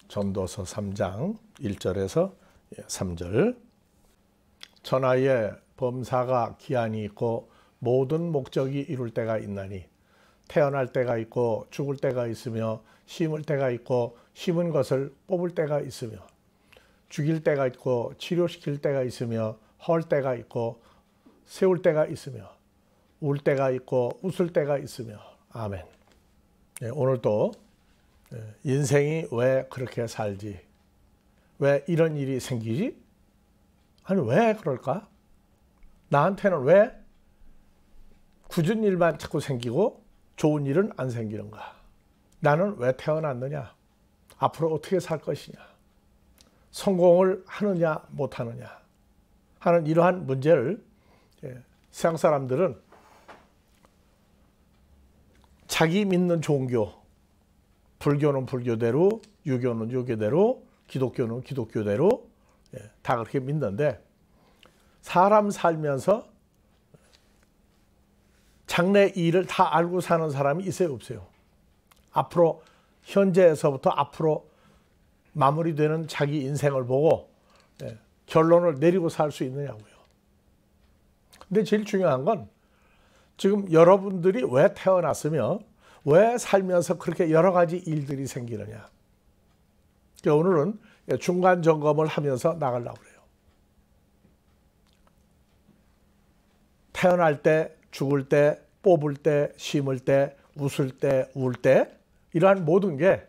전도서 3장 1절에서 3절. 천하에 범사가 기한이 있고 모든 목적이 이룰 때가 있나니 태어날 때가 있고 죽을 때가 있으며 심을 때가 있고 심은 것을 뽑을 때가 있으며 죽일 때가 있고 치료시킬 때가 있으며 헐 때가 있고 세울 때가 있으며 울 때가 있고 웃을 때가 있으며. 아멘. 오늘도 인생이 왜 그렇게 살지? 왜 이런 일이 생기지? 아니 왜 그럴까? 나한테는 왜 굳은 일만 자꾸 생기고 좋은 일은 안 생기는가? 나는 왜 태어났느냐? 앞으로 어떻게 살 것이냐? 성공을 하느냐 못하느냐? 하는 이러한 문제를 세상 사람들은 자기 믿는 종교, 불교는 불교대로, 유교는 유교대로, 기독교는 기독교대로 다 그렇게 믿는데, 사람 살면서 장래 일을 다 알고 사는 사람이 있어요, 없어요? 앞으로 현재에서부터 앞으로 마무리되는 자기 인생을 보고 결론을 내리고 살 수 있느냐고요. 근데 제일 중요한 건 지금 여러분들이 왜 태어났으며 왜 살면서 그렇게 여러 가지 일들이 생기느냐. 그러니까 오늘은 중간 점검을 하면서 나가려고 그래요. 태어날 때, 죽을 때, 뽑을 때, 심을 때, 웃을 때, 울 때, 이러한 모든 게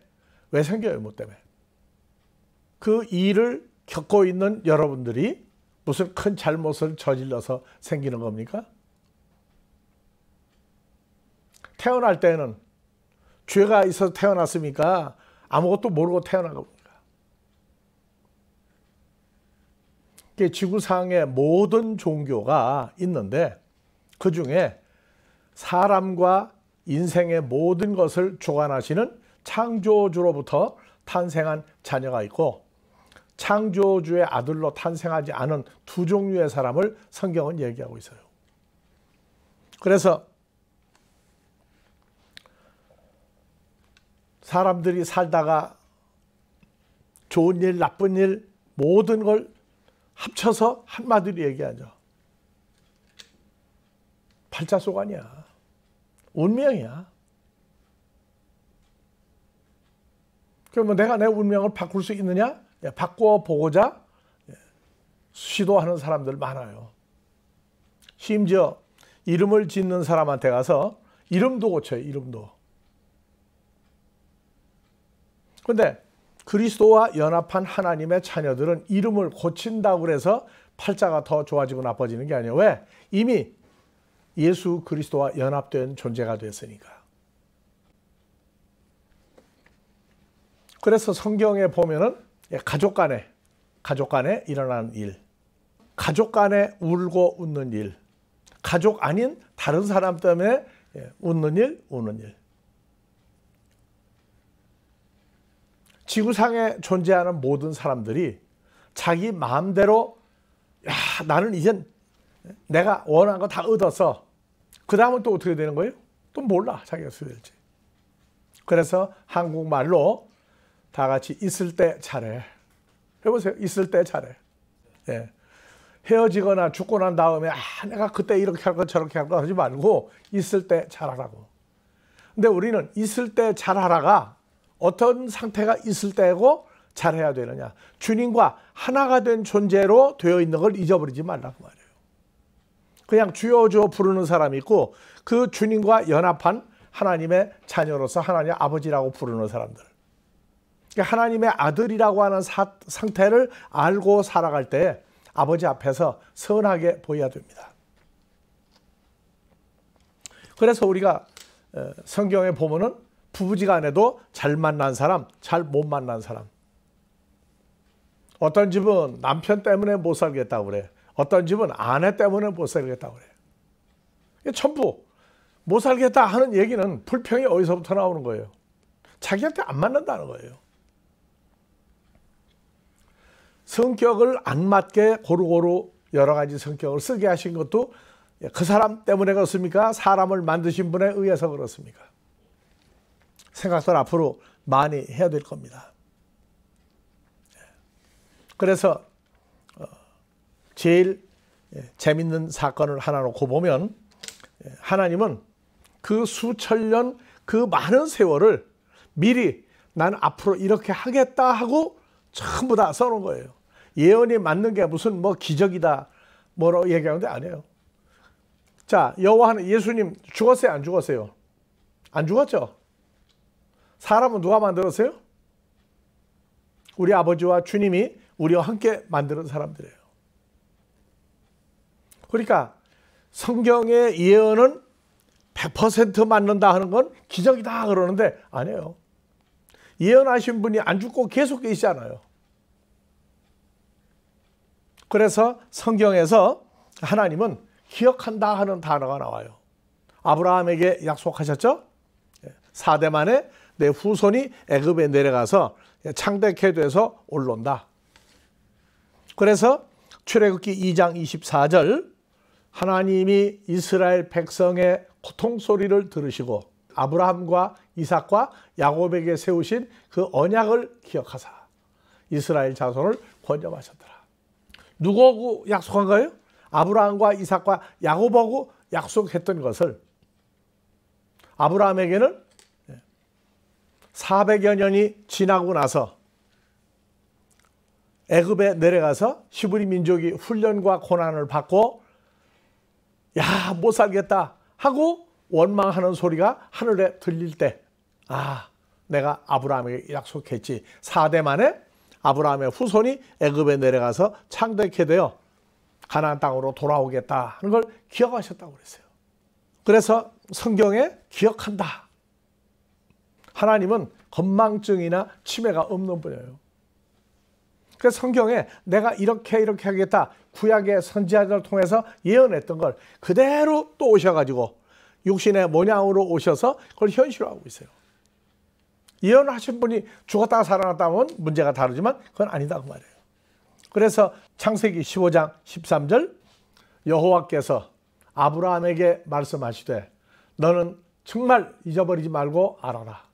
왜 생겨요? 뭐 때문에? 그 일을 겪고 있는 여러분들이 무슨 큰 잘못을 저질러서 생기는 겁니까? 태어날 때는 죄가 있어서 태어났습니까? 아무것도 모르고 태어난 겁니까? 지구상의 모든 종교가 있는데 그 중에 사람과 인생의 모든 것을 주관하시는 창조주로부터 탄생한 자녀가 있고 창조주의 아들로 탄생하지 않은 두 종류의 사람을 성경은 얘기하고 있어요. 그래서 사람들이 살다가 좋은 일, 나쁜 일 모든 걸 합쳐서 한마디로 얘기하죠. 팔자소관이야. 운명이야. 그러면 내가 내 운명을 바꿀 수 있느냐? 바꿔보고자 시도하는 사람들 많아요. 심지어 이름을 짓는 사람한테 가서 이름도 고쳐요. 이름도. 그런데 그리스도와 연합한 하나님의 자녀들은 이름을 고친다고 해서 팔자가 더 좋아지고 나빠지는 게 아니에요. 왜? 이미 예수 그리스도와 연합된 존재가 됐으니까. 그래서 성경에 보면은 가족 간에 일어나는 일, 가족 간에 울고 웃는 일, 가족 아닌 다른 사람 때문에 웃는 일, 우는 일. 지구상에 존재하는 모든 사람들이 자기 마음대로 나는 이젠 내가 원하는 거 다 얻어서 그 다음은 또 어떻게 되는 거예요? 또 몰라 자기가 어떻게 될지. 그래서 한국말로 다 같이 있을 때 잘해. 해보세요. 있을 때 잘해. 헤어지거나 죽고 난 다음에 내가 그때 이렇게 할 거 저렇게 할 거 하지 말고 있을 때 잘하라고. 근데 우리는 있을 때 잘하라가 어떤 상태가 있을 때고 잘해야 되느냐. 주님과 하나가 된 존재로 되어 있는 걸 잊어버리지 말라고 말이에요. 그냥 주여 주여 부르는 사람이 있고 그 주님과 연합한 하나님의 자녀로서 하나님 아버지라고 부르는 사람들. 하나님의 아들이라고 하는 상태를 알고 살아갈 때 아버지 앞에서 선하게 보여야 됩니다. 그래서 우리가 성경에 보면은 부부지간에도 잘 만난 사람, 잘 못 만난 사람. 어떤 집은 남편 때문에 못 살겠다고 그래. 어떤 집은 아내 때문에 못 살겠다고 그래. 전부 못 살겠다 하는 얘기는 불평이 어디서부터 나오는 거예요? 자기한테 안 맞는다는 거예요. 성격을 안 맞게 고루고루 여러 가지 성격을 쓰게 하신 것도 그 사람 때문에 그렇습니까? 사람을 만드신 분에 의해서 그렇습니까? 생각을 앞으로 많이 해야 될 겁니다. 그래서 제일 재밌는 사건을 하나 놓고 보면 하나님은 그 수천 년 그 많은 세월을 미리 난 앞으로 이렇게 하겠다 하고 전부 다 써놓은 거예요. 예언이 맞는 게 무슨 뭐 기적이다 뭐라고 얘기하는데 아니에요. 자, 여호와는 예수님 죽었어요? 안 죽었어요? 안 죽었죠? 사람은 누가 만들었어요? 우리 아버지와 주님이 우리와 함께 만드는 사람들이에요. 그러니까 성경의 예언은 100% 맞는다 하는 건 기적이다 그러는데 아니에요. 예언하신 분이 안 죽고 계속 계시잖아요. 그래서 성경에서 하나님은 기억한다 하는 단어가 나와요. 아브라함에게 약속하셨죠? 4대 만에 내 후손이 애굽에 내려가서 창대케 돼서 올라온다. 그래서 출애굽기 2장 24절 하나님이 이스라엘 백성의 고통 소리를 들으시고 아브라함과 이삭과 야곱에게 세우신 그 언약을 기억하사 이스라엘 자손을 권념하셨더라. 누구하고 약속한 거예요? 아브라함과 이삭과 야곱하고 약속했던 것을 아브라함에게는 400여 년이 지나고 나서 애굽에 내려가서 히브리 민족이 훈련과 고난을 받고 야, 못 살겠다 하고 원망하는 소리가 하늘에 들릴 때 내가 아브라함에게 약속했지. 4대 만에 아브라함의 후손이 애굽에 내려가서 창대케 되어 가나안 땅으로 돌아오겠다 하는 걸 기억하셨다고 그랬어요. 그래서 성경에 기억한다. 하나님은 건망증이나 치매가 없는 분이에요. 그래서 성경에 내가 이렇게 하겠다. 구약의 선지자들을 통해서 예언했던 걸 그대로 또 오셔가지고 육신의 모양으로 오셔서 그걸 현실화하고 있어요. 예언하신 분이 죽었다가 살아났다면 문제가 다르지만 그건 아니다 그 말이에요. 그래서 창세기 15장 13절 여호와께서 아브라함에게 말씀하시되 너는 정말 잊어버리지 말고 알아라.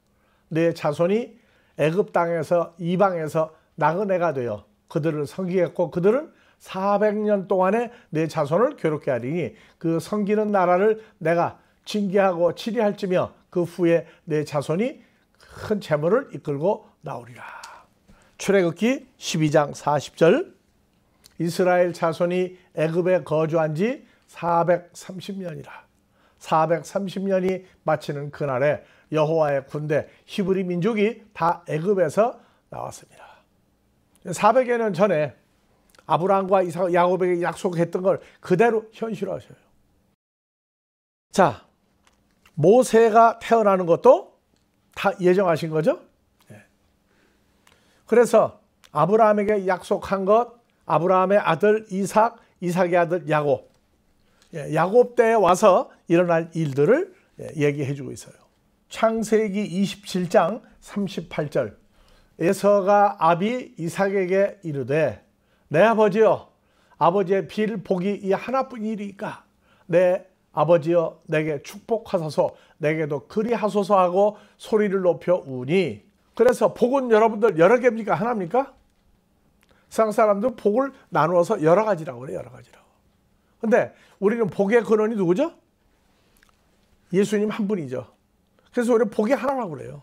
내 자손이 애굽 땅에서 이방에서 나그네가 되어 그들을 섬기겠고 그들은 400년 동안에 내 자손을 괴롭게 하리니 그 섬기는 나라를 내가 징계하고 치리할지며 그 후에 내 자손이 큰 재물을 이끌고 나오리라. 출애굽기 12장 40절 이스라엘 자손이 애굽에 거주한 지 430년이라. 430년이 마치는 그날에 여호와의 군대 히브리 민족이 다 애굽에서 나왔습니다. 400여 년 전에 아브라함과 이삭, 야곱에게 약속했던 걸 그대로 현실화하셔요. 자, 모세가 태어나는 것도 다 예정하신 거죠? 그래서 아브라함에게 약속한 것, 아브라함의 아들 이삭, 이삭의 아들 야곱, 야곱 때에 와서 일어날 일들을 얘기해 주고 있어요. 창세기 27장 38절 에서가 아비 이삭에게 이르되 내 아버지여 아버지의 빌 복이 이 하나뿐이리까 내 아버지여 내게 축복하소서 내게도 그리하소서 하고 소리를 높여 우니. 그래서 복은 여러분들 여러 개입니까? 하나입니까? 세상 사람들은 복을 나누어서 여러 가지라고 그래요. 여러 가지라고. 근데 우리는 복의 근원이 누구죠? 예수님 한 분이죠. 그래서 우리는 복이 하나라고 그래요.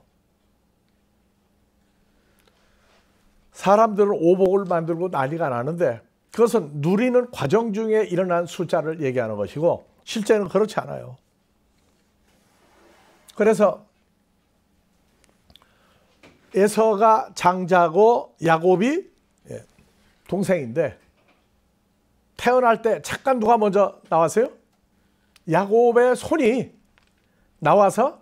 사람들은 오복을 만들고 난리가 나는데 그것은 누리는 과정 중에 일어난 숫자를 얘기하는 것이고 실제는 그렇지 않아요. 그래서 에서가 장자고 야곱이 동생인데 태어날 때 잠깐 누가 먼저 나왔어요? 야곱의 손이 나와서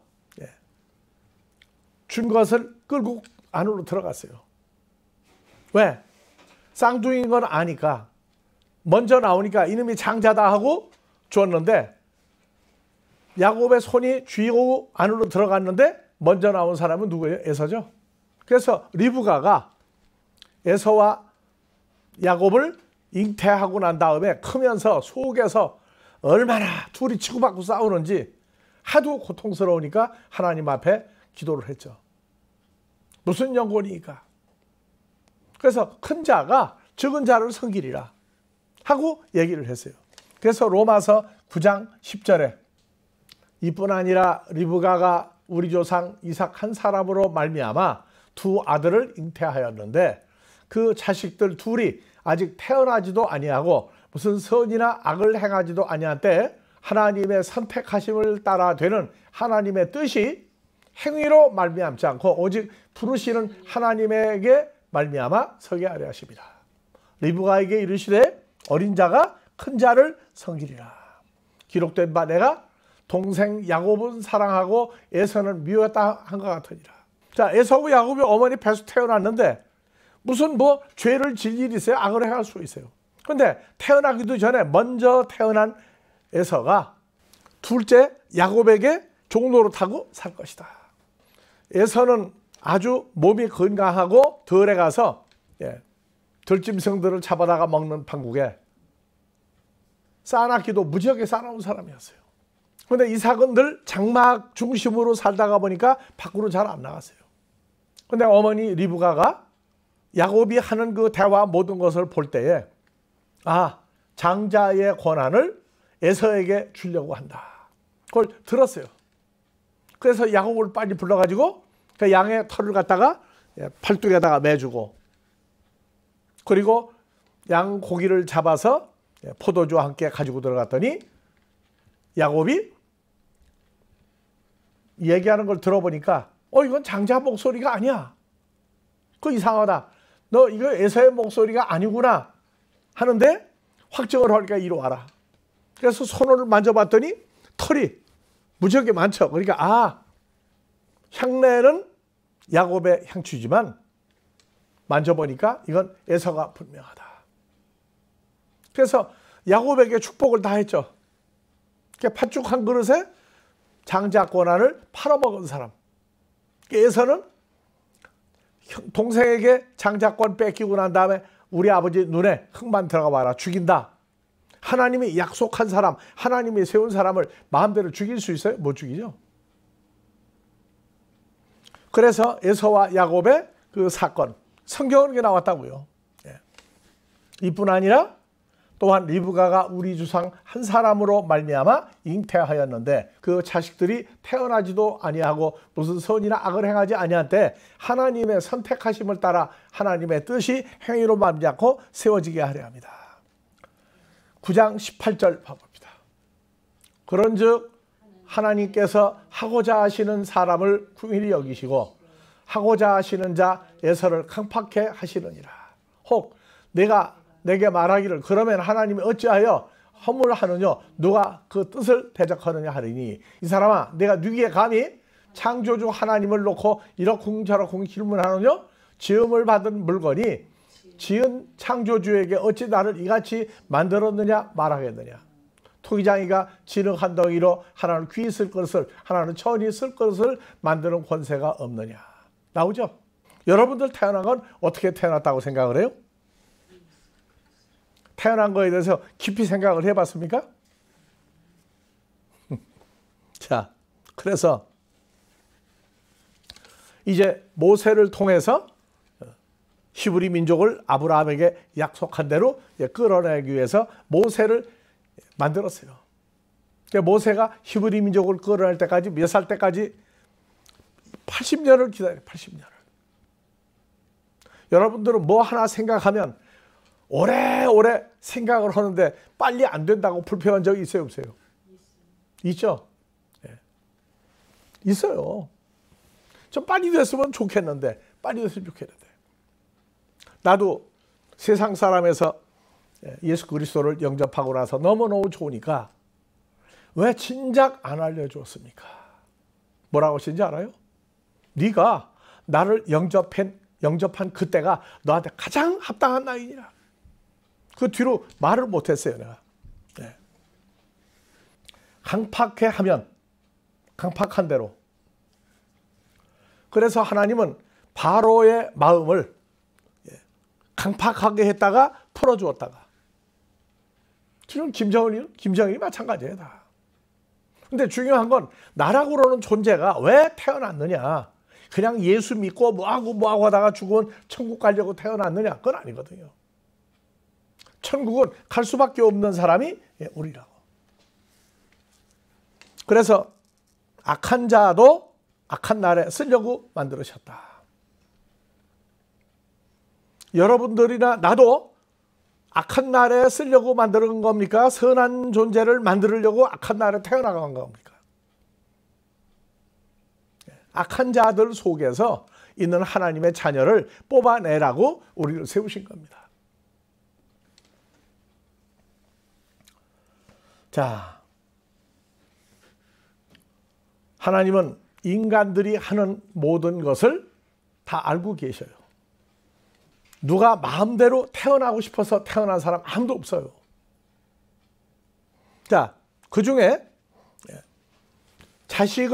준 것을 끌고 안으로 들어갔어요. 왜? 쌍둥이인 건 아니까 먼저 나오니까 이놈이 장자다 하고 줬는데 야곱의 손이 쥐고 안으로 들어갔는데 먼저 나온 사람은 누구예요? 에서죠. 그래서 리브가가 에서와 야곱을 잉태하고 난 다음에 크면서 속에서 얼마나 둘이 치고받고 싸우는지 하도 고통스러우니까 하나님 앞에 기도를 했죠. 무슨 연고니까. 그래서 큰 자가 적은 자를 섬기리라 하고 얘기를 했어요. 그래서 로마서 9장 10절에 이뿐 아니라 리브가가 우리 조상 이삭 한 사람으로 말미암아 두 아들을 잉태하였는데 그 자식들 둘이 아직 태어나지도 아니하고 무슨 선이나 악을 행하지도 아니한 때 하나님의 선택하심을 따라 되는 하나님의 뜻이 행위로 말미암지 않고 오직 부르시는 하나님에게 말미암아 서게 하려 하십니다. 리브가에게 이르시되 어린 자가 큰 자를 섬기리라. 기록된 바 내가 동생 야곱은 사랑하고 에서는 미웠다 한 것 같으니라. 자, 에서하고 야곱이 어머니 뱃속 태어났는데 무슨 뭐 죄를 질 일이 있어요? 악을 행할 수 있어요. 그런데 태어나기도 전에 먼저 태어난 에서가 둘째 야곱에게 종로로 타고 살 것이다. 에서는 아주 몸이 건강하고 들에 가서 들짐승들을 잡아다가 먹는 판국에 쌓아놨기도 무지하게 쌓아놓은 사람이었어요. 그런데 이삭은 늘 장막 중심으로 살다가 보니까 밖으로 잘 안 나갔어요. 그런데 어머니 리브가가 야곱이 하는 그 대화 모든 것을 볼 때에 장자의 권한을 에서에게 주려고 한다. 그걸 들었어요. 그래서 야곱을 빨리 불러가지고 그 양의 털을 갖다가 팔뚝에다가 매주고 그리고 양 고기를 잡아서 포도주와 함께 가지고 들어갔더니 야곱이 얘기하는 걸 들어보니까 이건 장자 목소리가 아니야. 그거 이상하다. 너 이거 에서의 목소리가 아니구나 하는데 확정을 하니까 이리 와라. 그래서 손을 만져봤더니 털이 무지하게 많죠. 그러니까 향내는 야곱의 향취지만 만져보니까 이건 에서가 분명하다. 그래서 야곱에게 축복을 다 했죠. 팥죽 한 그릇에 장자 권한을 팔아먹은 사람. 에서는 동생에게 장자권 뺏기고 난 다음에 우리 아버지 눈에 흙만 들어가 봐라. 죽인다. 하나님이 약속한 사람, 하나님이 세운 사람을 마음대로 죽일 수 있어요? 못 죽이죠. 그래서 에서와 야곱의 그 사건, 성경은 그게 나왔다고요. 이뿐 아니라 또한 리브가가 우리 조상 한 사람으로 말미암아 잉태하였는데 그 자식들이 태어나지도 아니하고 무슨 선이나 악을 행하지 아니한 때 하나님의 선택하심을 따라 하나님의 뜻이 행위로 말미암고 세워지게 하려 합니다. 9장 18절 봐봅니다. 그런즉 하나님께서 하고자 하시는 사람을 긍휼히 여기시고 하고자 하시는 자 에서를 강팍해 하시느니라. 혹 내게 말하기를 그러면 하나님이 어찌하여 허물하느냐 누가 그 뜻을 대적하느냐 하리니 이 사람아 내가 누구에 감히 창조주 하나님을 놓고 이러쿵저러쿵 질문하느냐 지음을 받은 물건이 지은 창조주에게 어찌 나를 이같이 만들었느냐 말하겠느냐. 토기장이가 진흙 한 덩이로 하나는 귀 쓸 것을 하나는 천이 쓸 것을 만드는 권세가 없느냐. 나오죠? 여러분들 태어난 건 어떻게 태어났다고 생각을 해요? 태어난 거에 대해서 깊이 생각을 해봤습니까? 자, 그래서 이제 모세를 통해서 히브리 민족을 아브라함에게 약속한 대로 끌어내기 위해서 모세를 만들었어요. 모세가 히브리 민족을 끌어낼 때까지 몇 살 때까지 80년을 기다려요. 80년을. 여러분들은 뭐 하나 생각하면 오래오래 생각을 하는데 빨리 안 된다고 불평한 적이 있어요? 없어요? 있죠? 네. 있어요. 좀 빨리 됐으면 좋겠는데 빨리 됐으면 좋겠는데 나도 세상 사람에서 예수 그리스도를 영접하고 나서 너무너무 좋으니까 왜 진작 안 알려줬습니까? 뭐라고 하신지 알아요? 네가 나를 영접한 그때가 너한테 가장 합당한 나이니라. 그 뒤로 말을 못했어요 내가. 네. 강팍해 하면 강팍한 대로. 그래서 하나님은 바로의 마음을 강팍하게 했다가 풀어주었다가 지금 김정일이 마찬가지예요 다. 근데 중요한 건 나라고 그러는 존재가 왜 태어났느냐. 그냥 예수 믿고 뭐하고 하다가 죽으면 천국 가려고 태어났느냐. 그건 아니거든요. 천국은 갈 수밖에 없는 사람이 우리라고. 그래서 악한 자도 악한 날에 쓰려고 만들으셨다. 여러분들이나 나도 악한 날에 쓰려고 만드는 겁니까? 선한 존재를 만들려고 악한 날에 태어나간 겁니까? 악한 자들 속에서 있는 하나님의 자녀를 뽑아내라고 우리를 세우신 겁니다. 자, 하나님은 인간들이 하는 모든 것을 다 알고 계셔요. 누가 마음대로 태어나고 싶어서 태어난 사람 아무도 없어요. 자, 그 중에 자식이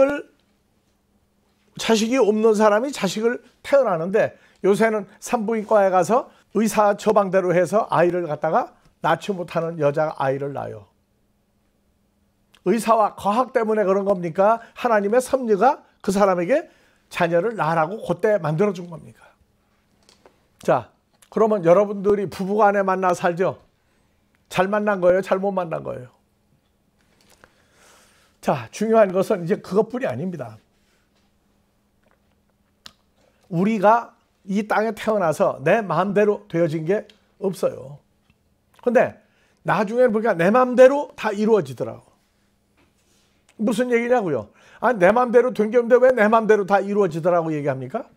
없는 사람이 자식을 태어나는데, 요새는 산부인과에 가서 의사 처방대로 해서 아이를 갖다가 낳지 못하는 여자 아이를 낳아요. 의사와 과학 때문에 그런 겁니까? 하나님의 섭리가 그 사람에게 자녀를 낳으라고 그때 만들어준 겁니까? 자, 그러면 여러분들이 부부간에 만나 살죠? 잘 만난 거예요? 잘못 만난 거예요? 자, 중요한 것은 이제 그것뿐이 아닙니다. 우리가 이 땅에 태어나서 내 마음대로 되어진 게 없어요. 근데 나중에 보니까 내 마음대로 다 이루어지더라고. 무슨 얘기냐고요? 아, 내 마음대로 된 게 없는데 왜 내 마음대로 다 이루어지더라고 얘기합니까?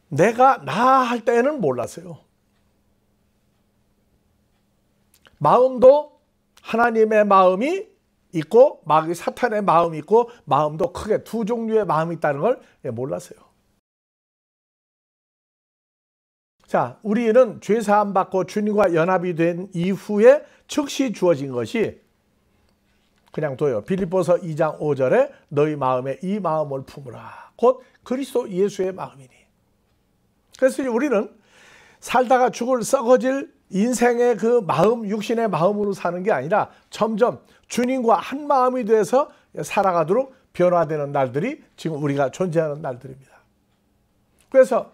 내가 나 할 때는 몰랐어요. 마음도 하나님의 마음이 있고 마귀 사탄의 마음이 있고, 마음도 크게 두 종류의 마음이 있다는 걸 몰랐어요. 자, 우리는 죄사함 받고 주님과 연합이 된 이후에 즉시 주어진 것이, 그냥 둬요. 빌립보서 2장 5절에 너희 마음에 이 마음을 품으라. 곧 그리스도 예수의 마음이니. 그래서 우리는 살다가 죽을 썩어질 인생의 그 마음, 육신의 마음으로 사는 게 아니라 점점 주님과 한 마음이 돼서 살아가도록 변화되는 날들이 지금 우리가 존재하는 날들입니다. 그래서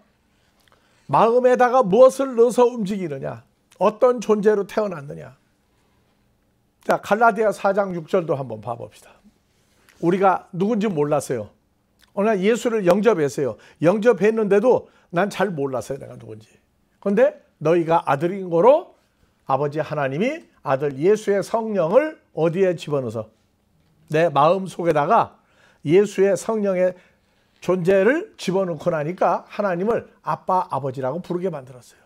마음에다가 무엇을 넣어서 움직이느냐, 어떤 존재로 태어났느냐. 자, 갈라디아 4장 6절도 한번 봐봅시다. 우리가 누군지 몰랐어요. 오늘 예수를 영접했어요. 영접했는데도 난 잘 몰랐어요, 내가 누군지. 그런데 너희가 아들인 거로 아버지 하나님이 아들 예수의 성령을 어디에 집어넣어서, 내 마음 속에다가 예수의 성령의 존재를 집어넣고 나니까 하나님을 아빠, 아버지라고 부르게 만들었어요.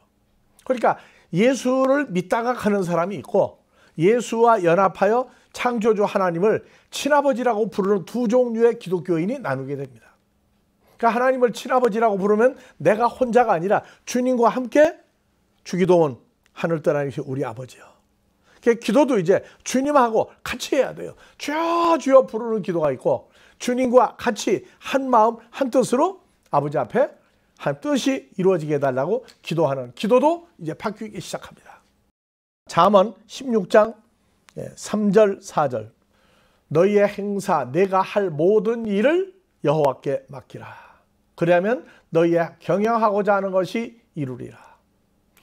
그러니까 예수를 믿다가 가는 사람이 있고, 예수와 연합하여 창조주 하나님을 친아버지라고 부르는 두 종류의 기독교인이 나누게 됩니다. 그러니까 하나님을 친아버지라고 부르면 내가 혼자가 아니라 주님과 함께 주기도원 하늘 떠나는 것이 우리 아버지요. 기도도 이제 주님하고 같이 해야 돼요. 주여 주여 부르는 기도가 있고, 주님과 같이 한 마음 한 뜻으로 아버지 앞에 한 뜻이 이루어지게 해달라고 기도하는 기도도 이제 바뀌기 시작합니다. 잠언 16장 3절 4절 너희의 행사 내가 할 모든 일을 여호와께 맡기라. 그러면 너희의 경영하고자 하는 것이 이루리라.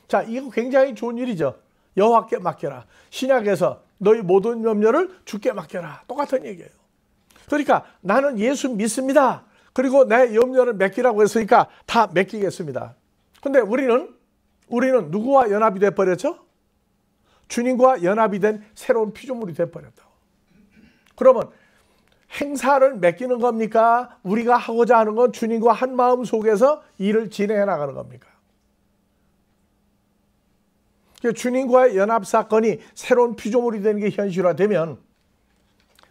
자, 이거 굉장히 좋은 일이죠. 여호와께 맡겨라. 신약에서 너희 모든 염려를 주께 맡겨라. 똑같은 얘기예요. 그러니까 나는 예수 믿습니다. 그리고 내 염려를 맡기라고 했으니까 다 맡기겠습니다. 근데 우리는 누구와 연합이 돼버렸죠? 주님과 연합이 된 새로운 피조물이 돼버렸다고. 그러면 행사를 맡기는 겁니까? 우리가 하고자 하는 건 주님과 한 마음 속에서 일을 진행해 나가는 겁니까? 주님과의 연합 사건이 새로운 피조물이 되는 게 현실화되면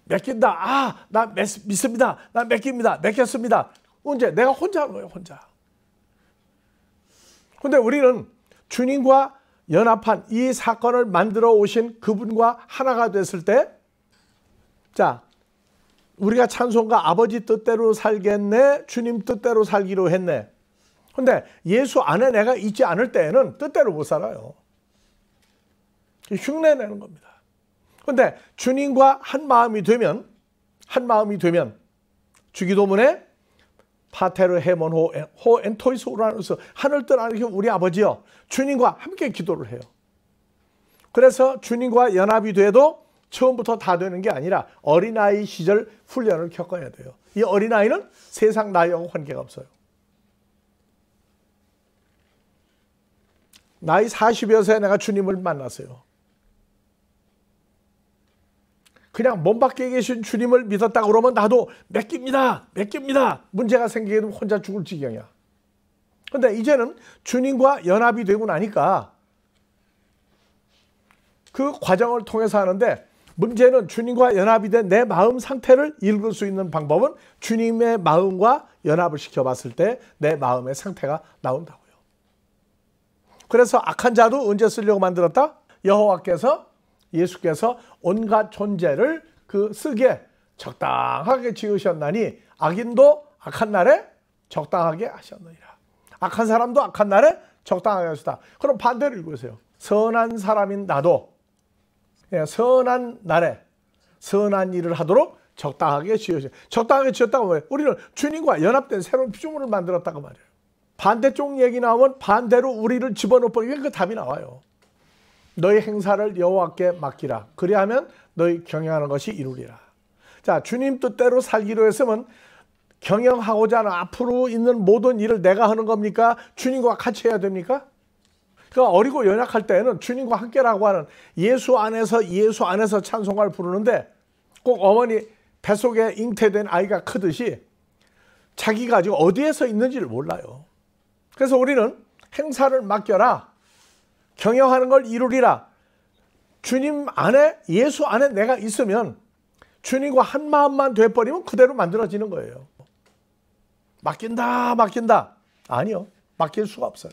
맡긴다. 아, 나 믿습니다. 나 맡깁니다. 맡겼습니다. 언제? 내가 혼자 하는 거예요. 혼자. 그런데 우리는 주님과 연합한 이 사건을 만들어 오신 그분과 하나가 됐을 때, 자, 우리가 찬송가 아버지 뜻대로 살겠네, 주님 뜻대로 살기로 했네. 그런데 예수 안에 내가 있지 않을 때에는 뜻대로 못 살아요. 흉내내는 겁니다. 그런데 주님과 한 마음이 되면 주기도문에 파테르 헤몬 호 엔토이스 우라누스 하늘 뜻 아는 우리 아버지요. 주님과 함께 기도를 해요. 그래서 주님과 연합이 돼도 처음부터 다 되는 게 아니라 어린아이 시절 훈련을 겪어야 돼요. 이 어린아이는 세상 나이하고 관계가 없어요. 나이 40여 세 내가 주님을 만났어요. 그냥 몸 밖에 계신 주님을 믿었다 그러면 나도 맡깁니다. 문제가 생기게 되면 혼자 죽을 지경이야. 근데 이제는 주님과 연합이 되고 나니까 그 과정을 통해서 하는데, 문제는 주님과 연합이 된 내 마음 상태를 읽을 수 있는 방법은 주님의 마음과 연합을 시켜봤을 때 내 마음의 상태가 나온다고요. 그래서 악한 자도 언제 쓰려고 만들었다? 여호와께서, 예수께서 온갖 존재를 그 쓰게 적당하게 지으셨나니 악인도 악한 날에 적당하게 하셨느니라. 악한 사람도 악한 날에 적당하게 하셨다. 그럼 반대로 읽으세요. 선한 사람인 나도 선한 날에 선한 일을 하도록 적당하게 지으셨다. 적당하게 지었다고 뭐예요? 우리는 주님과 연합된 새로운 피조물을 만들었다고 말이에요. 반대쪽 얘기 나오면 반대로 우리를 집어넣으면 그 답이 나와요. 너희 행사를 여호와께 맡기라. 그리하면 너희 경영하는 것이 이루리라. 자, 주님 뜻대로 살기로 했으면 경영하고자 하는 앞으로 있는 모든 일을 내가 하는 겁니까? 주님과 같이 해야 됩니까? 그러니까 어리고 연약할 때는 주님과 함께라고 하는 예수 안에서 찬송가를 부르는데, 꼭 어머니 뱃속에 잉태된 아이가 크듯이 자기가 지금 어디에서 있는지를 몰라요. 그래서 우리는 행사를 맡겨라. 경영하는 걸 이루리라. 주님 안에, 예수 안에 내가 있으면 주님과 한 마음만 돼버리면 그대로 만들어지는 거예요. 맡긴다. 아니요. 맡길 수가 없어요.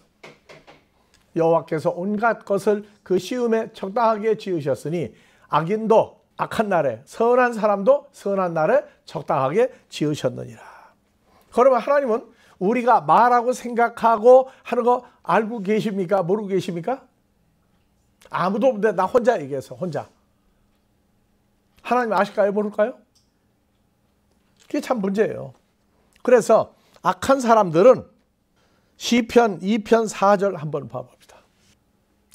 여호와께서 온갖 것을 그 시음에 적당하게 지으셨으니 악인도 악한 날에, 선한 사람도 선한 날에 적당하게 지으셨느니라. 그러면 하나님은 우리가 말하고 생각하고 하는 거 알고 계십니까? 모르고 계십니까? 아무도 없는데 나 혼자 얘기해서 혼자. 하나님 아실까요? 모를까요? 그게 참 문제예요. 그래서 악한 사람들은 시편 2편 4절 한번 봐봅시다.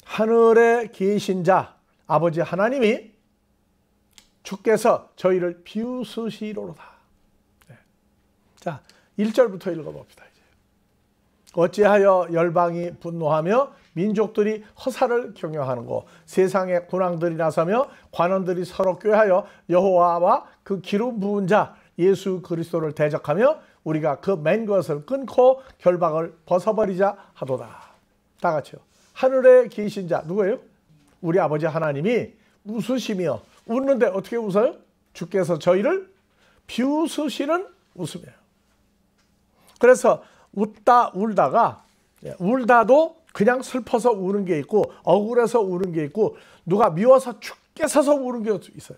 하늘에 계신 자 아버지 하나님이 주께서 저희를 비웃으시로다. 네. 자, 1절부터 읽어봅시다. 이제. 어찌하여 열방이 분노하며 민족들이 허사를 경영하는고, 세상의 군왕들이 나서며 관원들이 서로 꾀하여 여호와와 그 기름 부은 자 예수 그리스도를 대적하며 우리가 그 맨 것을 끊고 결박을 벗어버리자 하도다. 다 같이요. 하늘에 계신 자 누구예요? 우리 아버지 하나님이 웃으시며, 웃는데 어떻게 웃어요? 주께서 저희를 비웃으시는 웃음이에요. 그래서 웃다 울다가, 울다도 그냥 슬퍼서 우는 게 있고 억울해서 우는 게 있고 누가 미워서 죽게 서서 우는 게 있어요.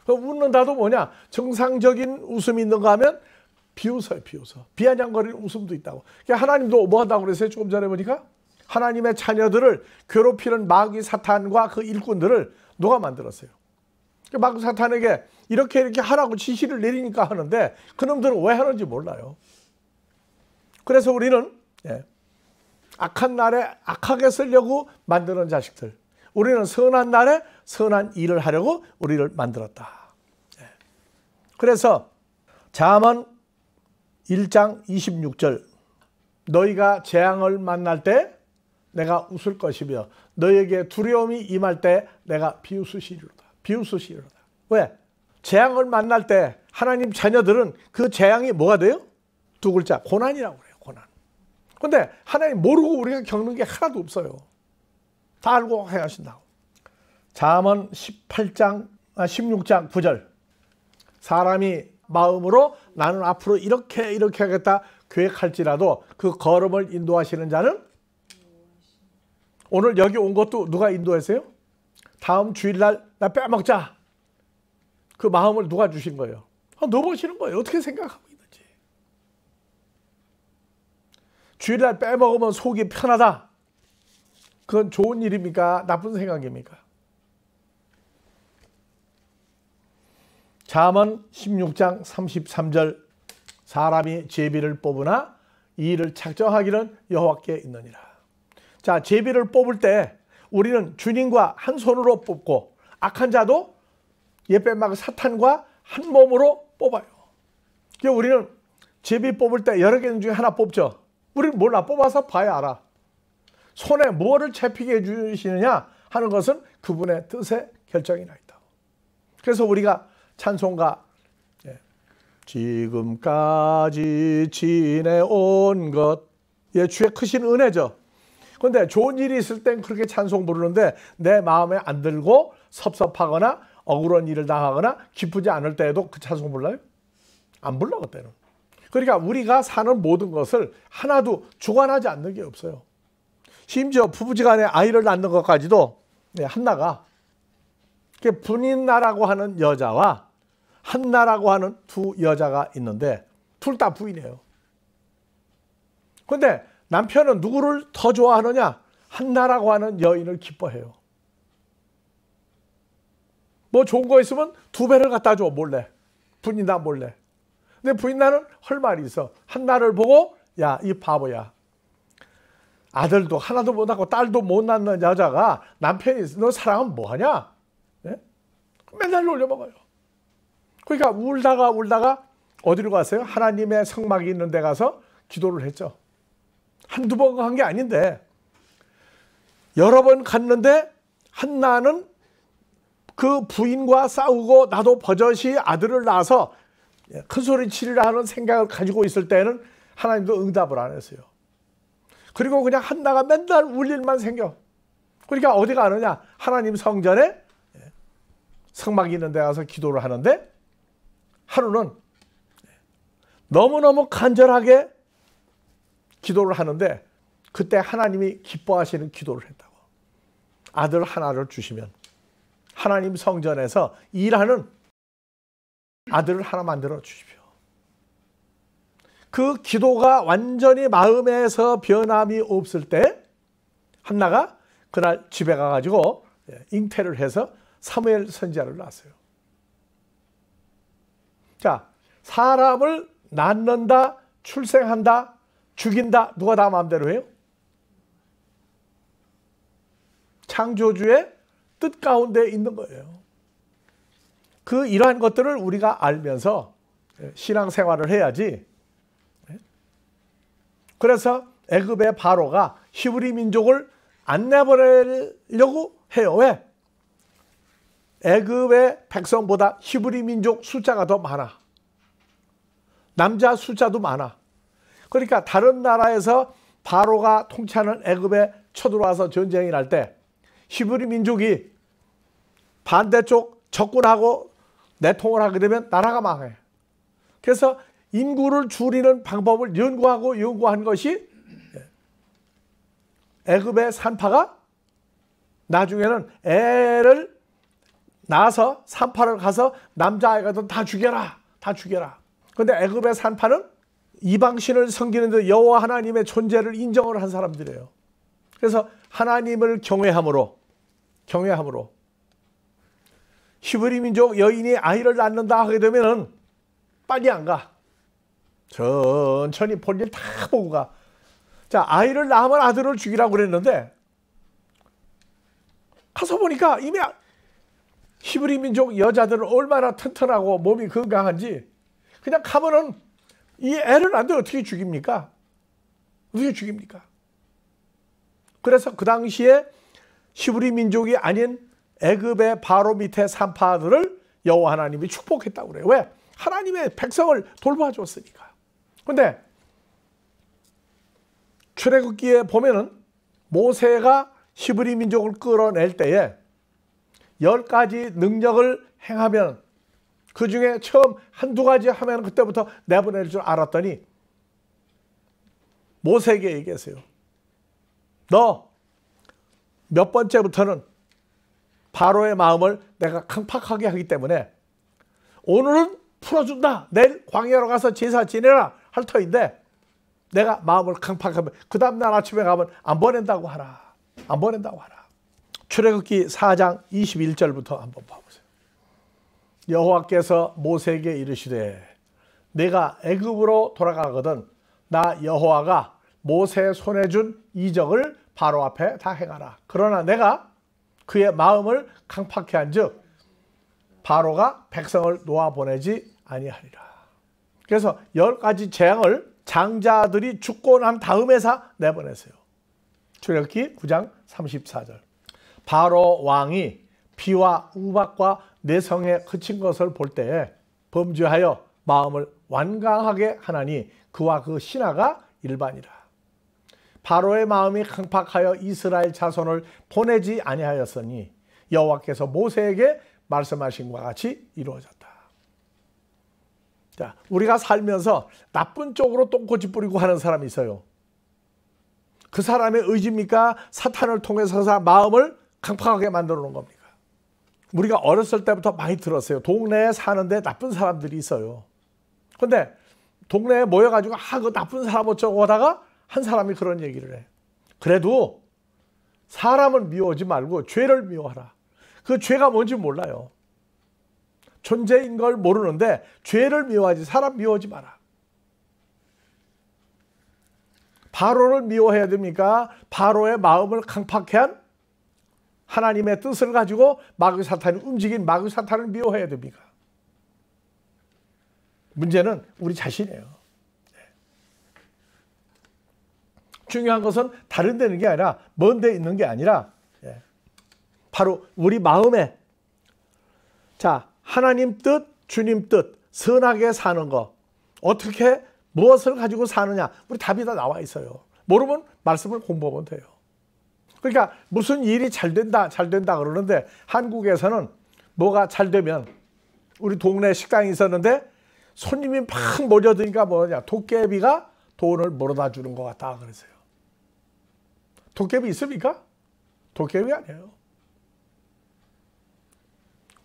웃는다도 뭐냐? 정상적인 웃음이 있는가 하면 비웃어요. 비아냥거리는 웃음도 있다고. 그러니까 하나님도 뭐 한다고 그랬어요? 조금 전에 보니까 하나님의 자녀들을 괴롭히는 마귀 사탄과 그 일꾼들을 누가 만들었어요? 마귀 사탄에게 이렇게 하라고 지시를 내리니까 하는데 그놈들은 왜 하는지 몰라요. 그래서 우리는 악한 날에 악하게 쓰려고 만드는 자식들, 우리는 선한 날에 선한 일을 하려고 우리를 만들었다. 그래서 잠언 1장 26절, 너희가 재앙을 만날 때 내가 웃을 것이며 너희에게 두려움이 임할 때 내가 비웃으시리로다. 왜? 재앙을 만날 때 하나님 자녀들은 그 재앙이 뭐가 돼요? 두 글자, 고난이라고 그래요. 고난. 근데 하나님 모르고 우리가 겪는 게 하나도 없어요. 다 알고 행하신다고. 잠언 16장 9절, 사람이 마음으로 나는 앞으로 이렇게 하겠다 계획할지라도 그 걸음을 인도하시는 자는, 오늘 여기 온 것도 누가 인도했어요? 다음 주일날 나 빼먹자. 그 마음을 누가 주신 거예요? 넣어보시는 거예요. 어떻게 생각하고 있는지. 주일날 빼먹으면 속이 편하다. 그건 좋은 일입니까? 나쁜 생각입니까? 잠언 16장 33절, 사람이 제비를 뽑으나 이를 작정하기는 여호와께 있느니라. 자, 제비를 뽑을 때 우리는 주님과 한 손으로 뽑고 악한 자도 옛뱀막 사탄과 한 몸으로 뽑아요. 그러니까 우리는 제비 뽑을 때 여러 개 중에 하나 뽑죠. 우리는 몰라. 뽑아서 봐야 알아. 손에 무엇을 잡히게 해주시느냐 하는 것은 그분의 뜻에 결정이 나 있다. 그래서 우리가 찬송가 지금까지 지내온 것, 주의 크신 은혜죠. 그런데 좋은 일이 있을 땐 그렇게 찬송 부르는데 내 마음에 안 들고 섭섭하거나 억울한 일을 당하거나 기쁘지 않을 때에도 그 찬송 불러요? 안 불러 그때는. 그러니까 우리가 사는 모든 것을 하나도 주관하지 않는 게 없어요. 심지어 부부지간에 아이를 낳는 것까지도 한나가 분인나라고 하는 여자와 한나라고 하는 두 여자가 있는데 둘 다 부인이에요. 그런데 남편은 누구를 더 좋아하느냐? 한나라고 하는 여인을 기뻐해요. 뭐 좋은 거 있으면 2배를 갖다 줘 몰래. 분인나 몰래. 근데 부인나는 할 말이 있어. 한나를 보고 야, 이 바보야. 아들도 하나도 못 낳고 딸도 못 낳는 여자가 남편이 너 사랑하면 뭐하냐? 네? 맨날 놀려먹어요. 그러니까 울다가 어디로 갔어요? 하나님의 성막이 있는 데 가서 기도를 했죠. 한두 번 간 게 아닌데 여러 번 갔는데 한나는 그 부인과 싸우고 나도 버젓이 아들을 낳아서 큰 소리 치리라 하는 생각을 가지고 있을 때는 하나님도 응답을 안 했어요. 그리고 그냥 한나가 맨날 울 일만 생겨. 그러니까 어디 가느냐? 하나님 성전에 성막이 있는 데 가서 기도를 하는데 하루는 너무너무 간절하게 기도를 하는데 그때 하나님이 기뻐하시는 기도를 했다고. 아들 하나를 주시면 하나님 성전에서 일하는 아들을 하나 만들어 주십시오. 그 기도가 완전히 마음에서 변함이 없을 때 한나가 그날 집에 가가지고 잉태를 해서 사무엘 선지자를 낳았어요. 자, 사람을 낳는다, 출생한다, 죽인다, 누가 다 마음대로 해요? 창조주의 뜻 가운데 있는 거예요. 이러한 것들을 우리가 알면서 신앙생활을 해야지. 그래서 애굽의 바로가 히브리 민족을 안 내보내려고 해요. 왜? 애굽의 백성보다 히브리 민족 숫자가 더 많아. 남자 숫자도 많아. 그러니까 다른 나라에서 바로가 통치하는 애굽에 쳐들어와서 전쟁이 날 때 히브리 민족이 반대쪽 적군하고 내통을 하게 되면 나라가 망해. 그래서 인구를 줄이는 방법을 연구한 것이 애굽의 산파가 나중에는 애를 낳아서 산파를 가서 남자아이가든 다 죽여라. 다 죽여라. 그런데 애굽의 산파는 이방신을 섬기는데 여호와 하나님의 존재를 인정을 한 사람들이에요. 그래서 하나님을 경외함으로 히브리 민족 여인이 아이를 낳는다 하게 되면은 빨리 안 가. 천천히 볼 일 다 보고 가. 자, 아이를 낳으면 아들을 죽이라고 그랬는데 가서 보니까 이미 히브리 민족 여자들은 얼마나 튼튼하고 몸이 건강한지 그냥 가면은 이 애를 낳는데 어떻게 죽입니까? 어떻게 죽입니까? 그래서 그 당시에 히브리 민족이 아닌 애굽의 바로 밑에 산파들을 여호와 하나님이 축복했다고 그래요. 왜? 하나님의 백성을 돌봐줬으니까. 그런데 출애굽기에 보면은 모세가 히브리 민족을 끌어낼 때에 10가지 능력을 행하면 그 중에 처음 한두 가지 하면 그때부터 내보낼 줄 알았더니 모세에게 얘기했어요. 너 몇 번째부터는 바로의 마음을 내가 강팍하게 하기 때문에 오늘은 풀어준다. 내일 광야로 가서 제사 지내라 할 터인데 내가 마음을 강팍하면 그 다음날 아침에 가면 안 보낸다고 하라. 안 보낸다고 하라. 출애굽기 4장 21절부터 한번 봐보세요. 여호와께서 모세에게 이르시되 내가 애굽으로 돌아가거든 나 여호와가 모세 손에 준 이적을 바로 앞에 다 행하라. 그러나 내가 그의 마음을 강팍해 한즉 바로가 백성을 놓아보내지 아니하리라. 그래서 10가지 재앙을 장자들이 죽고 난 다음에서 내보냈어요. 출애굽기 9장 34절. 바로 왕이 비와 우박과 내성에 그친 것을 볼 때에 범죄하여 마음을 완강하게 하나니 그와 그 신하가 일반이라. 바로의 마음이 강팍하여 이스라엘 자손을 보내지 아니하였으니 여호와께서 모세에게 말씀하신 것과 같이 이루어졌다. 자, 우리가 살면서 나쁜 쪽으로 똥꼬치 뿌리고 하는 사람이 있어요. 그 사람의 의지입니까? 사탄을 통해서 마음을 강팍하게 만들어 놓은 겁니까? 우리가 어렸을 때부터 많이 들었어요. 동네에 사는데 나쁜 사람들이 있어요. 근데 동네에 모여가지고 그 나쁜 사람 어쩌고 하다가 한 사람이 그런 얘기를 해. 그래도 사람을 미워하지 말고 죄를 미워하라. 그 죄가 뭔지 몰라요. 존재인 걸 모르는데 죄를 미워하지 사람 미워하지 마라. 바로를 미워해야 됩니까? 바로의 마음을 강팍해 한 하나님의 뜻을 가지고 마귀 사탄이 움직인 마귀 사탄을 미워해야 됩니까? 문제는 우리 자신이에요. 중요한 것은 다른 데 있는 게 아니라 먼 데 있는 게 아니라 바로 우리 마음에 자 하나님 뜻, 주님 뜻, 선하게 사는 거 어떻게 무엇을 가지고 사느냐 우리 답이 다 나와 있어요. 모르면 말씀을 공부하면 돼요. 그러니까 무슨 일이 잘 된다 그러는데 한국에서는 뭐가 잘 되면 우리 동네 식당이 있었는데 손님이 막 몰려드니까 뭐냐 도깨비가 돈을 몰아다 주는 것 같다 그랬어요. 도깨비 있습니까? 도깨비 아니에요.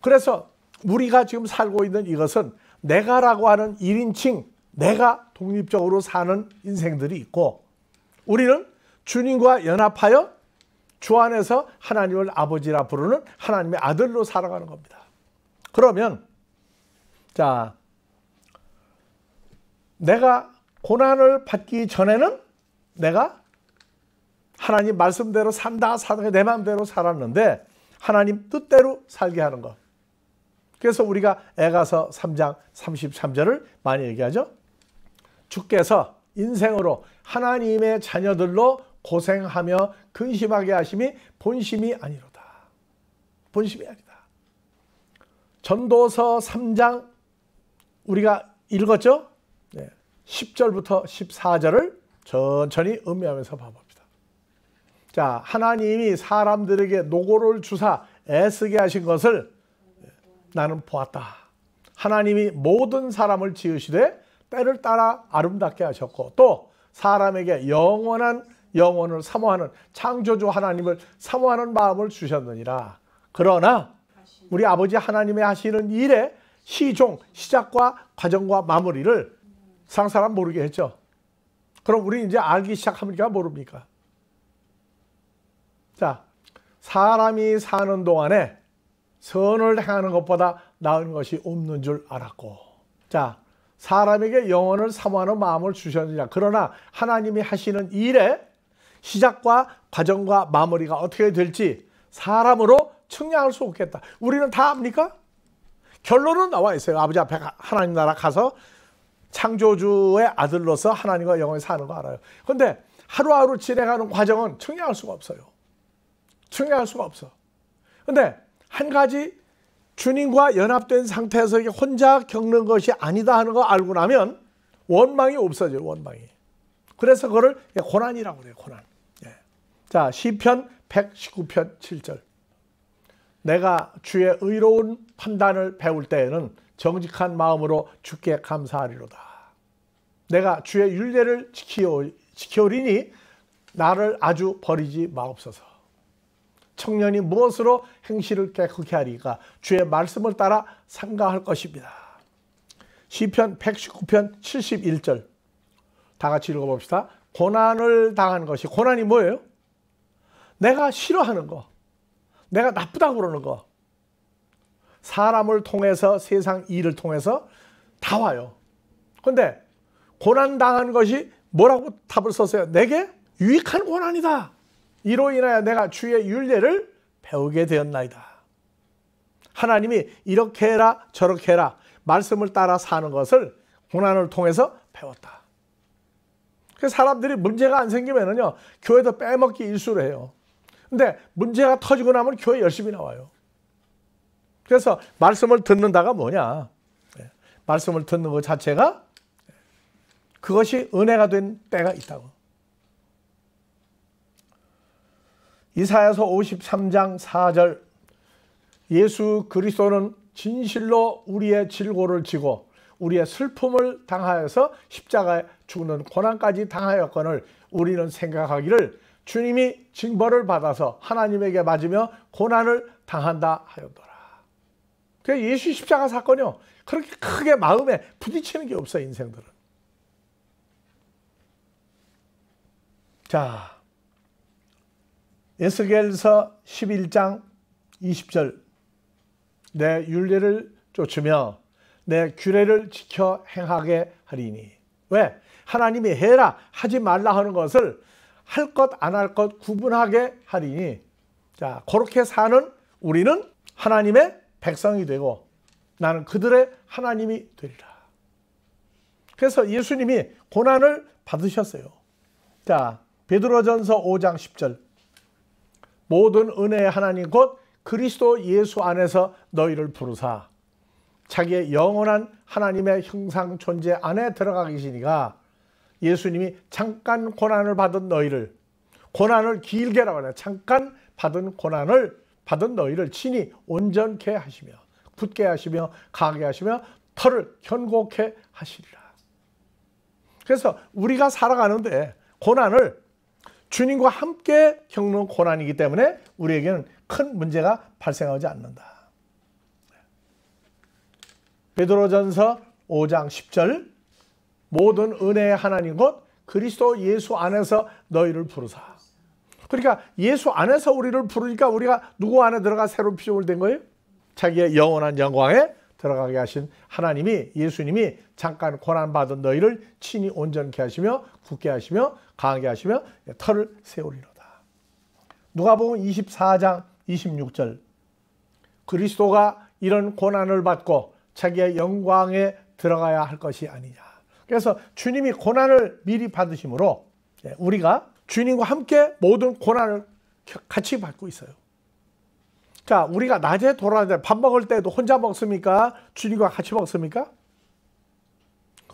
그래서 우리가 지금 살고 있는 이것은 내가라고 하는 1인칭 내가 독립적으로 사는 인생들이 있고 우리는 주님과 연합하여 주 안에서 하나님을 아버지라 부르는 하나님의 아들로 살아가는 겁니다. 그러면 자 내가 고난을 받기 전에는 내가 하나님 말씀대로 산다 내 마음대로 살았는데 하나님 뜻대로 살게 하는 것. 그래서 우리가 에가서 3장 33절을 많이 얘기하죠. 주께서 인생으로 하나님의 자녀들로 고생하며 근심하게 하심이 본심이 아니로다. 본심이 아니다. 전도서 3장 우리가 읽었죠? 10절부터 14절을 천천히 음미하면서 봐봅니다. 자, 하나님이 사람들에게 노고를 주사 애쓰게 하신 것을 나는 보았다. 하나님이 모든 사람을 지으시되 때를 따라 아름답게 하셨고 또 사람에게 영원을 사모하는 창조주 하나님을 사모하는 마음을 주셨느니라. 그러나 우리 아버지 하나님의 하시는 일의 시작과 과정과 마무리를 세상 사람 모르게 했죠. 그럼 우리 이제 알기 시작합니까? 모릅니까? 자, 사람이 사는 동안에 선을 행하는 것보다 나은 것이 없는 줄 알았고 자, 사람에게 영원을 사모하는 마음을 주셨느냐. 그러나 하나님이 하시는 일의 시작과 과정과 마무리가 어떻게 될지 사람으로 측량할 수 없겠다. 우리는 다 압니까? 결론은 나와 있어요. 아버지 앞에 하나님 나라 가서 창조주의 아들로서 하나님과 영원히 사는 거 알아요. 그런데 하루하루 진행하는 과정은 측량할 수가 없어요. 측량할 수가 없어. 그런데 한 가지 주님과 연합된 상태에서 혼자 겪는 것이 아니다 하는 거 알고 나면 원망이 없어져요. 원망이. 그래서 그걸 고난이라고 그래요. 고난. 자, 시편 119편 7절. 내가 주의 의로운 판단을 배울 때에는 정직한 마음으로 주께 감사하리로다. 내가 주의 율례를 지키오리니 나를 아주 버리지 마옵소서. 청년이 무엇으로 행실을 깨끗게 하리까? 주의 말씀을 따라 상가할 것입니다. 시편 119편 71절 다 같이 읽어봅시다. 고난을 당한 것이 고난이 뭐예요? 내가 싫어하는 거, 내가 나쁘다고 그러는 거, 사람을 통해서 세상 일을 통해서 다 와요. 근데 고난당한 것이 뭐라고 답을 썼어요? 내게 유익한 고난이다. 이로 인하여 내가 주의 율례를 배우게 되었나이다. 하나님이 이렇게 해라 저렇게 해라 말씀을 따라 사는 것을 고난을 통해서 배웠다. 그래서 사람들이 문제가 안 생기면은요, 교회도 빼먹기 일수로 해요. 근데 문제가 터지고 나면 교회 열심히 나와요. 그래서 말씀을 듣는다가 뭐냐? 말씀을 듣는 것 자체가 그것이 은혜가 된 때가 있다고. 이사야서 53장 4절 예수 그리스도는 진실로 우리의 질고를 지고 우리의 슬픔을 당하여서 십자가에 죽는 고난까지 당하였거늘 우리는 생각하기를 주님이 징벌을 받아서 하나님에게 맞으며 고난을 당한다 하였더라. 그 예수 십자가 사건이요, 그렇게 크게 마음에 부딪히는 게 없어요, 인생들은. 자, 에스겔서 11장 20절 내 율례를 쫓으며 내 규례를 지켜 행하게 하리니. 왜? 하나님이 해라 하지 말라 하는 것을 할 것 안 할 것 구분하게 하리니. 자, 그렇게 사는 우리는 하나님의 백성이 되고 나는 그들의 하나님이 되리라. 그래서 예수님이 고난을 받으셨어요. 자, 베드로전서 5장 10절 모든 은혜의 하나님 곧 그리스도 예수 안에서 너희를 부르사 자기의 영원한 하나님의 형상 존재 안에 들어가 계시니가 예수님이 잠깐 고난을 받은 너희를, 고난을 길게라고 하냐, 잠깐 받은 고난을 받은 너희를 친히 온전케 하시며 굳게 하시며 강하게 하시며 털을 견고케 하시리라. 그래서 우리가 살아가는데 고난을 주님과 함께 겪는 고난이기 때문에 우리에게는 큰 문제가 발생하지 않는다. 베드로전서 5장 10절 모든 은혜의 하나님 곧 그리스도 예수 안에서 너희를 부르사. 그러니까 예수 안에서 우리를 부르니까 우리가 누구 안에 들어가 새로운 피조물 된 거예요? 자기의 영원한 영광에 들어가게 하신 하나님이, 예수님이 잠깐 고난받은 너희를 친히 온전케 하시며 굳게 하시며 강하게 하시며 털을 세우리로다. 누가복음 24장 26절 그리스도가 이런 고난을 받고 자기의 영광에 들어가야 할 것이 아니냐. 그래서 주님이 고난을 미리 받으심으로 우리가 주님과 함께 모든 고난을 같이 받고 있어요. 자, 우리가 낮에 돌아다닐 때 밥 먹을 때도 혼자 먹습니까? 주님과 같이 먹습니까?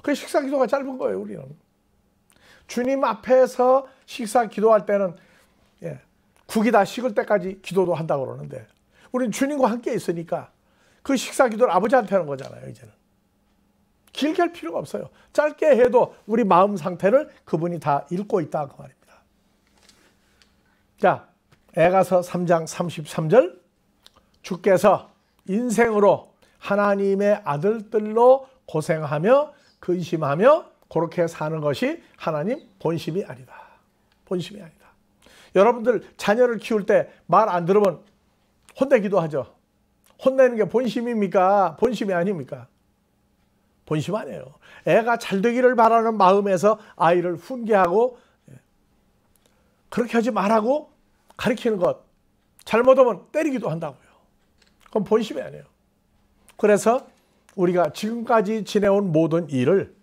그 식사 기도가 짧은 거예요, 우리는. 주님 앞에서 식사 기도할 때는 국이 다 식을 때까지 기도도 한다고 그러는데 우리는 주님과 함께 있으니까 그 식사 기도를 아버지한테 하는 거잖아요, 이제는. 길게 할 필요가 없어요. 짧게 해도 우리 마음 상태를 그분이 다 읽고 있다 그 말입니다. 자, 에가서 3장 33절 주께서 인생으로 하나님의 아들들로 고생하며 근심하며 그렇게 사는 것이 하나님 본심이 아니다. 본심이 아니다. 여러분들 자녀를 키울 때 말 안 들으면 혼내기도 하죠. 혼내는 게 본심입니까? 본심이 아닙니까? 본심 아니에요. 애가 잘 되기를 바라는 마음에서 아이를 훈계하고 그렇게 하지 말라고 가르치는 것. 잘못하면 때리기도 한다고요. 그건 본심이 아니에요. 그래서 우리가 지금까지 지내온 모든 일을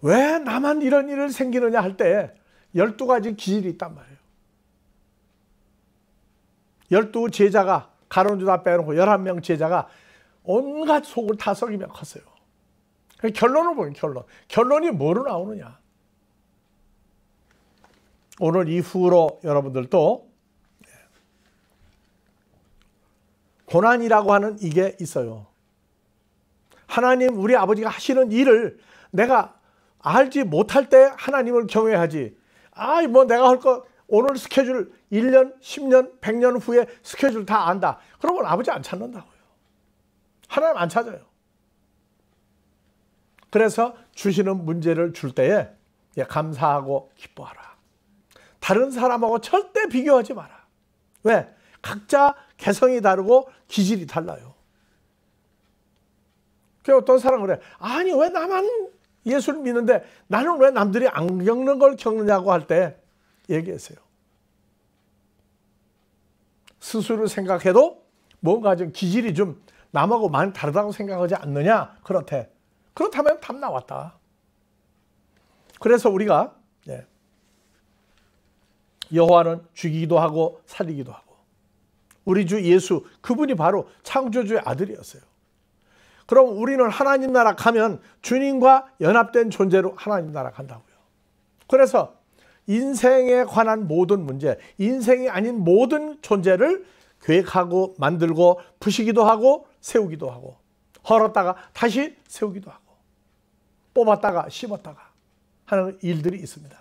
왜 나만 이런 일을 생기느냐 할 때 12가지 기질이 있단 말이에요. 12 제자가 가룟 유다 빼놓고 11명 제자가 온갖 속을 다 썩이며 컸어요. 결론을 보면 결론이 뭐로 나오느냐. 오늘 이후로 여러분들도 고난이라고 하는 이게 있어요. 하나님 우리 아버지가 하시는 일을 내가 알지 못할 때 하나님을 경외하지. 뭐 내가 할 거 오늘 스케줄 1년, 10년, 100년 후에 스케줄 다 안다. 그러면 아버지 안 찾는다고요. 하나님 안 찾아요. 그래서 주시는 문제를 줄 때에 감사하고 기뻐하라. 다른 사람하고 절대 비교하지 마라. 왜? 각자 개성이 다르고 기질이 달라요. 그 어떤 사람은 그래. 아니 왜 나만 예수를 믿는데 나는 왜 남들이 안 겪는 걸 겪느냐고 할 때 얘기했어요. 스스로 생각해도 뭔가 좀 기질이 좀 남하고 많이 다르다고 생각하지 않느냐? 그렇대. 그렇다면 답 나왔다. 그래서 우리가 여호와는 죽이기도 하고 살리기도 하고, 우리 주 예수 그분이 바로 창조주의 아들이었어요. 그럼 우리는 하나님 나라 가면 주님과 연합된 존재로 하나님 나라 간다고요. 그래서 인생에 관한 모든 문제, 인생이 아닌 모든 존재를 계획하고 만들고 부시기도 하고 세우기도 하고, 헐었다가 다시 세우기도 하고, 뽑았다가 심었다가 하는 일들이 있습니다.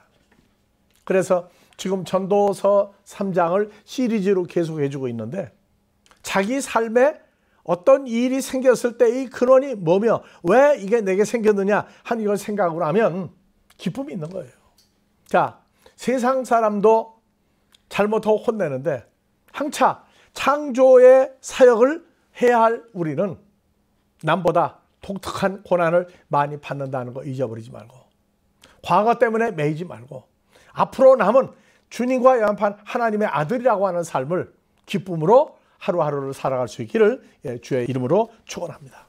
그래서 지금 전도서 3장을 시리즈로 계속 해주고 있는데, 자기 삶에 어떤 일이 생겼을 때 이 근원이 뭐며 왜 이게 내게 생겼느냐 하는 이걸 생각을 하면 기쁨이 있는 거예요. 자, 세상 사람도 잘못하고 혼내는데 항차 창조의 사역을 해야 할 우리는 남보다 독특한 고난을 많이 받는다는 거 잊어버리지 말고, 과거 때문에 매이지 말고, 앞으로 남은 주님과 연합한 하나님의 아들이라고 하는 삶을 기쁨으로 하루하루를 살아갈 수 있기를 주의 이름으로 축원합니다.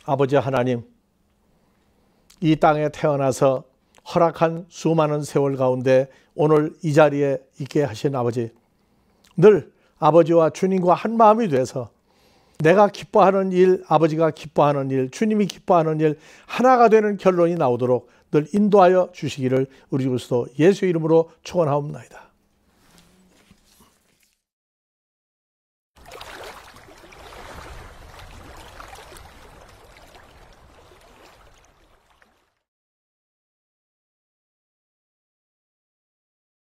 아버지 하나님, 이 땅에 태어나서 허락한 수많은 세월 가운데 오늘 이 자리에 있게 하신 아버지, 늘 아버지와 주님과 한 마음이 돼서 내가 기뻐하는 일, 아버지가 기뻐하는 일, 주님이 기뻐하는 일 하나가 되는 결론이 나오도록 늘 인도하여 주시기를 우리 그리스도 예수 이름으로 축원하옵나이다.